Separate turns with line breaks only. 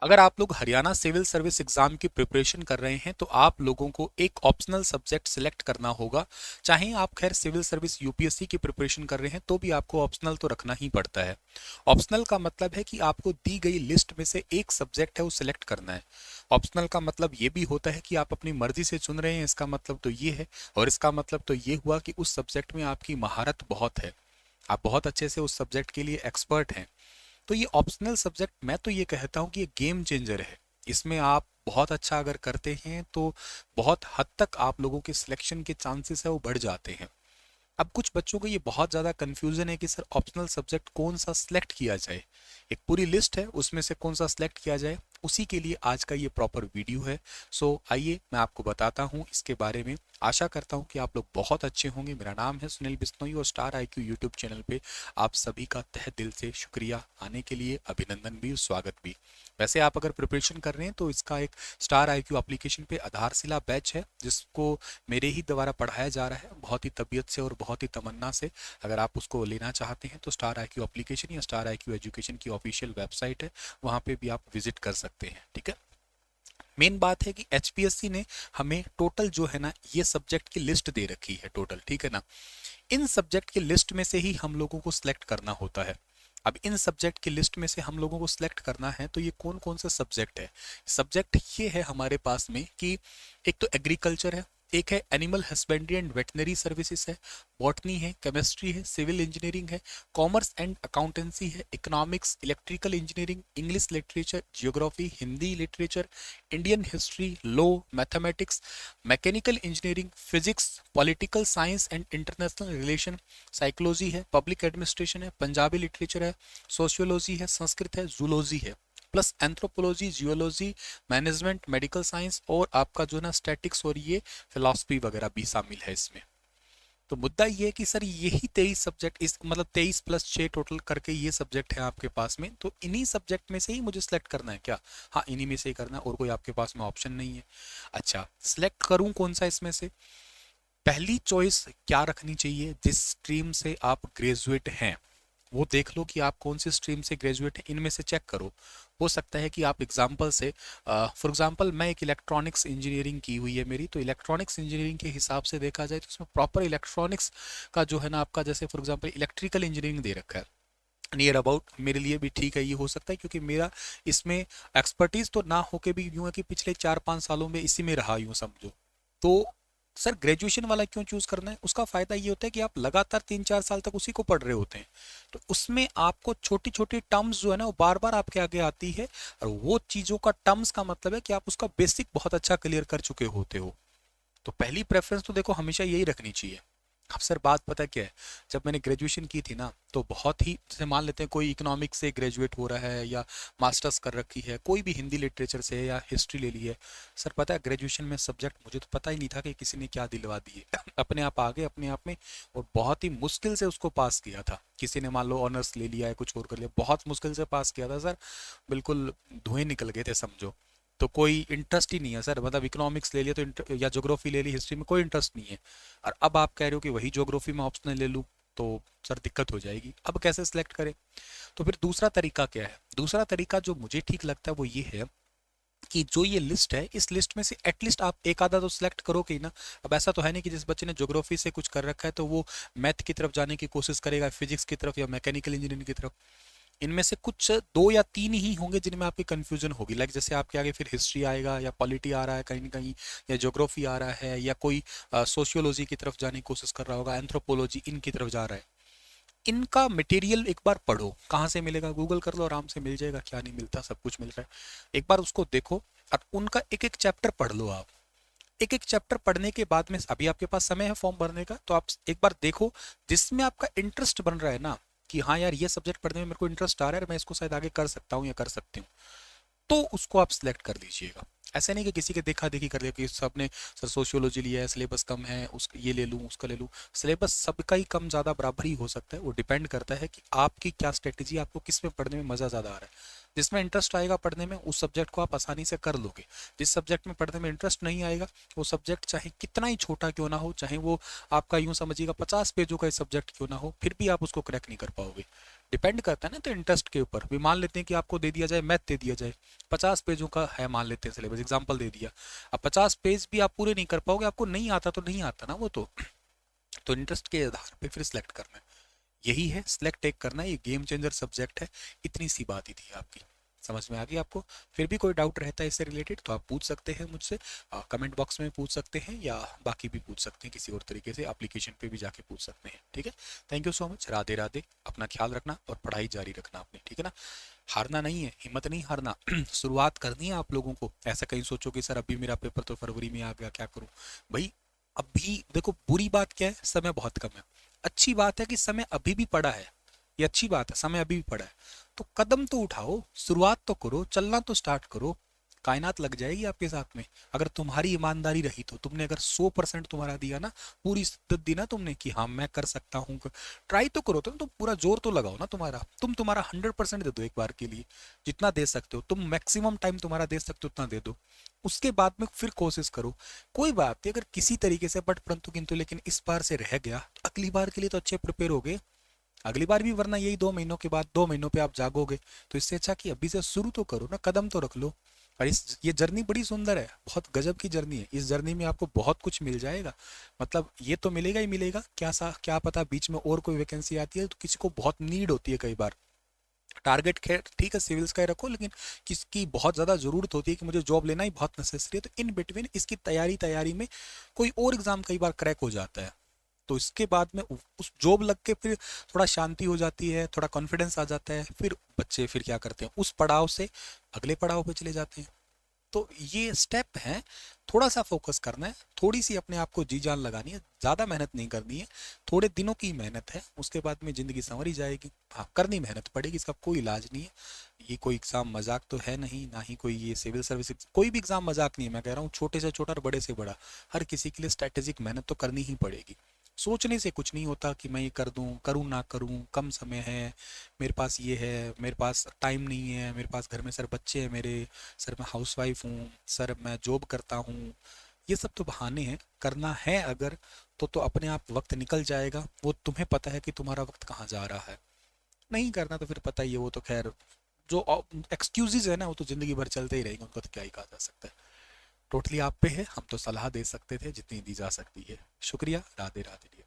अगर आप लोग हरियाणा सिविल सर्विस एग्जाम की प्रिपरेशन कर रहे हैं तो आप लोगों को एक ऑप्शनल सब्जेक्ट सिलेक्ट करना होगा। चाहे आप खैर सिविल सर्विस यूपीएससी की प्रिपरेशन कर रहे हैं तो भी आपको ऑप्शनल तो रखना ही पड़ता है। ऑप्शनल का मतलब है कि आपको दी गई लिस्ट में से एक सब्जेक्ट है वो सिलेक्ट करना है। ऑप्शनल का मतलब ये भी होता है कि आप अपनी मर्जी से चुन रहे हैं, इसका मतलब तो ये है। और इसका मतलब तो ये हुआ कि उस सब्जेक्ट में आपकी महारत बहुत है, आप बहुत अच्छे से उस सब्जेक्ट के लिए एक्सपर्ट हैं। तो ये ऑप्शनल सब्जेक्ट मैं तो ये कहता हूँ कि ये गेम चेंजर है। इसमें आप बहुत अच्छा अगर करते हैं तो बहुत हद तक आप लोगों के सिलेक्शन के चांसेस है वो बढ़ जाते हैं। अब कुछ बच्चों को ये बहुत ज़्यादा कन्फ्यूजन है कि सर ऑप्शनल सब्जेक्ट कौन सा सिलेक्ट किया जाए। एक पूरी लिस्ट है, उसमें से कौन सा सिलेक्ट किया जाए, उसी के लिए आज का ये प्रॉपर वीडियो है। सो आइए मैं आपको बताता हूँ इसके बारे में। आशा करता हूँ कि आप लोग बहुत अच्छे होंगे। मेरा नाम है सुनील बिश्नोई और स्टार आईक्यू यूट्यूब चैनल पे आप सभी का तहे दिल से शुक्रिया, आने के लिए अभिनंदन भी और स्वागत भी। वैसे आप अगर प्रिपरेशन कर रहे हैं तो इसका एक स्टार आईक्यू एप्लीकेशन पे आधारशिला बैच है जिसको मेरे ही द्वारा पढ़ाया जा रहा है, बहुत ही तबीयत से और बहुत ही तमन्ना से। अगर आप उसको लेना चाहते हैं तो स्टार आईक्यू एप्लीकेशन या स्टार आईक्यू एजुकेशन की ऑफिशियल वेबसाइट है, वहाँ पे भी आप विजिट कर सकते हैं। ठीक है। मेन बात है कि एचपीएससी ने हमें टोटल जो है ना ये सब्जेक्ट की लिस्ट दे रखी है टोटल, ठीक है ना। इन सब्जेक्ट की लिस्ट में से ही हम लोगों को सिलेक्ट करना होता है। अब इन सब्जेक्ट की लिस्ट में से हम लोगों को सिलेक्ट करना है तो ये कौन कौन सा सब्जेक्ट है। सब्जेक्ट ये है हमारे पास में कि एक तो एग्रीकल्चर है, एक है animal husbandry and veterinary services है, बॉटनी है, केमिस्ट्री है, सिविल इंजीनियरिंग है, कॉमर्स एंड अकाउंटेंसी है, economics, electrical engineering, English literature, geography, Hindi literature, Indian history, law, mathematics, mechanical engineering, physics, political science and international relation, psychology है, public administration है, Punjabi literature है, sociology है, संस्कृत है, zoology है, plus anthropology, geology, management, medical science और आपका जो ना स्टैटिक्स और ये फिलॉसफी वगैरह भी शामिल है इसमें। तो मुद्दा ये है कि सर यही 23 सब्जेक्ट, इस मतलब 23 + 6 टोटल करके ये सब्जेक्ट है आपके पास में, तो इन्हीं सब्जेक्ट में से ही मुझे सिलेक्ट करना है क्या। हाँ, इन्हीं में से ही करना है और कोई आपके पास में ऑप्शन नहीं है। अच्छा, सिलेक्ट करूं कौन सा इसमें से। पहली चॉइस क्या रखनी चाहिए, जिस स्ट्रीम से आप ग्रेजुएट हैं वो देख लो कि आप कौन सी स्ट्रीम से ग्रेजुएट हैं, इनमें से चेक करो। हो सकता है कि आप एग्जाम्पल से, फॉर एग्जाम्पल मैं एक इलेक्ट्रॉनिक्स इंजीनियरिंग की हुई है मेरी, तो इलेक्ट्रॉनिक्स इंजीनियरिंग के हिसाब से देखा जाए तो इसमें प्रॉपर इलेक्ट्रॉनिक्स का जो है ना आपका, जैसे फॉर एग्जाम्पल इलेक्ट्रिकल इंजीनियरिंग दे रखा है, नियर अबाउट मेरे लिए भी ठीक है। ये हो सकता है क्योंकि मेरा इसमें एक्सपर्टीज तो ना होके भी यूं है कि पिछले 4-5 सालों में इसी में रहा यूं समझो। तो सर ग्रेजुएशन वाला क्यों चूज करना है, उसका फायदा ये होता है कि आप लगातार 3-4 साल तक उसी को पढ़ रहे होते हैं। तो उसमें आपको छोटी छोटी टर्म्स जो है ना वो बार बार आपके आगे आती है, और वो चीजों का टर्म्स का मतलब है कि आप उसका बेसिक बहुत अच्छा क्लियर कर चुके होते हो। तो पहली प्रेफरेंस तो देखो हमेशा यही रखनी चाहिए। अब सर बात पता क्या है, जब मैंने ग्रेजुएशन की थी ना तो बहुत ही, जैसे मान लेते हैं कोई इकोनॉमिक्स से ग्रेजुएट हो रहा है या मास्टर्स कर रखी है, कोई भी हिंदी लिटरेचर से या हिस्ट्री ले ली है। सर पता है ग्रेजुएशन में सब्जेक्ट मुझे तो पता ही नहीं था कि किसी ने क्या दिलवा दिए अपने आप आ गए अपने आप में, और बहुत ही मुश्किल से उसको पास किया था। किसी ने मान लो ऑनर्स ले लिया है, कुछ और कर लिया, बहुत मुश्किल से पास किया था सर। बिल्कुल धुएं निकल गए थे समझो। तो कोई इंटरेस्ट ही नहीं है सर, मतलब इकोनॉमिक्स ले लिया तो या ज्योग्राफी ले ली, हिस्ट्री में कोई इंटरेस्ट नहीं है। और अब आप कह रहे हो कि वही ज्योग्राफी में ऑप्शनल ले लूँ, तो सर दिक्कत हो जाएगी। अब कैसे सिलेक्ट करें। तो फिर दूसरा तरीका क्या है, दूसरा तरीका जो मुझे ठीक लगता है वो ये है कि जो ये लिस्ट है इस लिस्ट में से एटलीस्ट आप एक आधा तो सिलेक्ट करोगे ही ना। अब ऐसा तो है नहीं कि जिस बच्चे ने ज्योग्राफी से कुछ कर रखा है तो वो मैथ की तरफ जाने की कोशिश करेगा, फिजिक्स की तरफ या मैकेनिकल इंजीनियरिंग की तरफ। इनमें से कुछ 2 या 3 ही होंगे जिनमें आपकी कंफ्यूजन होगी, लाइक जैसे आपके आगे फिर हिस्ट्री आएगा या पॉलिटी आ रहा है कहीं ना कहीं, या ज्योग्राफी आ रहा है, या कोई सोशियोलॉजी की तरफ जाने की कोशिश कर रहा होगा, एंथ्रोपोलॉजी इनकी तरफ जा रहा है। इनका मटेरियल एक बार पढ़ो, कहाँ से मिलेगा, गूगल कर लो आराम से मिल जाएगा, क्या नहीं मिलता, सब कुछ मिल रहा है। एक बार उसको देखो और उनका एक एक चैप्टर पढ़ लो आप। एक एक चैप्टर पढ़ने के बाद में अभी आपके पास समय है फॉर्म भरने का, तो आप एक बार देखो जिसमें आपका इंटरेस्ट बन रहा है ना, कि हाँ यार ये सब्जेक्ट पढ़ने में मेरे को इंटरेस्ट आ रहा है, मैं इसको शायद आगे कर सकता हूँ या कर सकती हूँ, तो उसको आप सिलेक्ट कर दीजिएगा। ऐसा नहीं कि किसी के देखा देखी कर लिया कि सबने सर सोशियोलॉजी लिया है, सिलेबस कम है, उस ये ले लूँ उसका ले लूँ। सिलेबस सबका ही कम ज़्यादा बराबर ही हो सकता है, वो डिपेंड करता है कि आपकी क्या स्ट्रेटेजी, आपको किस में पढ़ने में मज़ा ज़्यादा आ रहा है। जिसमें इंटरेस्ट आएगा पढ़ने में उस सब्जेक्ट को आप आसानी से कर लोगे। जिस सब्जेक्ट में पढ़ने में इंटरेस्ट नहीं आएगा, वो सब्जेक्ट चाहे कितना ही छोटा क्यों ना हो, चाहे वो आपका यूं समझिएगा 50 पेजों का सब्जेक्ट क्यों ना हो, फिर भी आप उसको क्रैक नहीं कर पाओगे। डिपेंड करता है ना तो इंटरेस्ट के ऊपर भी। मान लेते हैं कि आपको दे दिया जाए, मैथ दे दिया जाए, 50 पेजों का है मान लेते हैं सिलेबस, एग्जाम्पल दे दिया। अब 50 पेज भी आप पूरे नहीं कर पाओगे, आपको नहीं आता तो नहीं आता ना वो तो इंटरेस्ट के आधार पे फिर सिलेक्ट करना है। यही है, सिलेक्ट एक करना है, ये गेम चेंजर सब्जेक्ट है। इतनी सी बात ही थी आपकी, समझ में आ गई आपको? फिर भी कोई डाउट रहता है इससे रिलेटेड तो आप पूछ सकते हैं मुझसे, कमेंट बॉक्स में पूछ सकते हैं, या बाकी भी पूछ सकते हैं किसी और तरीके से, एप्लीकेशन पे भी जाके पूछ सकते हैं। ठीक है, thank you so much, Radhe Radhe, अपना ख्याल रखना और पढ़ाई जारी रखना अपनी, ठीक है ना? हारना नहीं है, हिम्मत नहीं हारना। शुरुआत करनी है आप लोगों को। ऐसा कहीं सोचो कि सर अभी मेरा पेपर तो फरवरी में आ गया, क्या करूं भाई? अभी देखो, बुरी बात क्या है, समय बहुत कम है। अच्छी बात है कि समय अभी भी पड़ा है, ये अच्छी बात है, समय अभी भी पड़ा है। तो कदम तो उठाओ, शुरुआत तो करो, चलना तो स्टार्ट करो, कायनात लग जाएगी आपके साथ में। अगर तुम्हारी ईमानदारी रही तो, तुमने अगर 100% तुम्हारा दिया ना, पूरी शिद्दत दी ना तुमने कि हाँ मैं कर सकता हूँ, ट्राई तो करो, तुम तो पूरा जोर तो लगाओ ना तुम्हारा, तुम तुम्हारा 100% दे दो एक बार के लिए। जितना दे सकते हो तुम, मैक्सिमम टाइम तुम्हारा दे सकते हो उतना दे दो। उसके बाद में फिर कोशिश करो। कोई बात नहीं अगर किसी तरीके से, बट परंतु किंतु लेकिन इस बार से रह गया तो अगली बार के लिए तो अच्छे प्रिपेयर हो गए, अगली बार भी, वरना यही 2 महीनों के बाद, 2 महीनों पे आप जागोगे। तो इससे अच्छा कि अभी से शुरू तो करो ना, कदम तो रख लो। और इस ये जर्नी बड़ी सुंदर है, बहुत गजब की जर्नी है। इस जर्नी में आपको बहुत कुछ मिल जाएगा, मतलब ये तो मिलेगा ही मिलेगा, क्या पता बीच में और कोई वैकेंसी आती है तो किसी को बहुत नीड होती है कई बार। टारगेट खैर ठीक है सिविल्स का ही रखो, लेकिन किसकी बहुत ज़्यादा ज़रूरत होती है कि मुझे जॉब लेना ही बहुत नेसेसरी है, तो इन बिटवीन इसकी तैयारी तैयारी में कोई और एग्ज़ाम कई बार क्रैक हो जाता है। तो इसके बाद में उस जॉब लग के फिर थोड़ा शांति हो जाती है, थोड़ा कॉन्फिडेंस आ जाता है, फिर बच्चे फिर क्या करते हैं, उस पड़ाव से अगले पड़ाव पे चले जाते हैं। तो ये स्टेप है, थोड़ा सा फोकस करना है, थोड़ी सी अपने आप को जी जान लगानी है, ज़्यादा मेहनत नहीं करनी है, थोड़े दिनों की मेहनत है, उसके बाद में ज़िंदगी संवर ही जाएगी। हाँ करनी मेहनत पड़ेगी, इसका कोई इलाज नहीं है। ये कोई एग्ज़ाम मजाक तो है नहीं, ना ही कोई ये सिविल सर्विस, कोई भी एग्ज़ाम मजाक नहीं है। मैं कह रहा हूँ छोटे से छोटा और बड़े से बड़ा, हर किसी के लिए स्ट्रैटेजिक मेहनत तो करनी ही पड़ेगी। सोचने से कुछ नहीं होता कि मैं ये कर दूं, करूं ना करूं, कम समय है, मेरे पास ये है, मेरे पास टाइम नहीं है, मेरे पास घर में सर बच्चे हैं मेरे, सर मैं हाउसवाइफ हूँ, सर मैं जॉब करता हूँ, ये सब तो बहाने हैं। करना है अगर तो अपने आप वक्त निकल जाएगा, वो तुम्हें पता है कि तुम्हारा वक्त कहाँ जा रहा है। नहीं करना तो फिर पता ही है, वो तो खैर जो एक्सक्यूजेज है ना वो तो जिंदगी भर चलते ही रहेंगे, उनको तो क्या ही कहा जा सकता है। टोटली आप पे है, हम तो सलाह दे सकते थे जितनी दी जा सकती है। शुक्रिया, राधे राधे।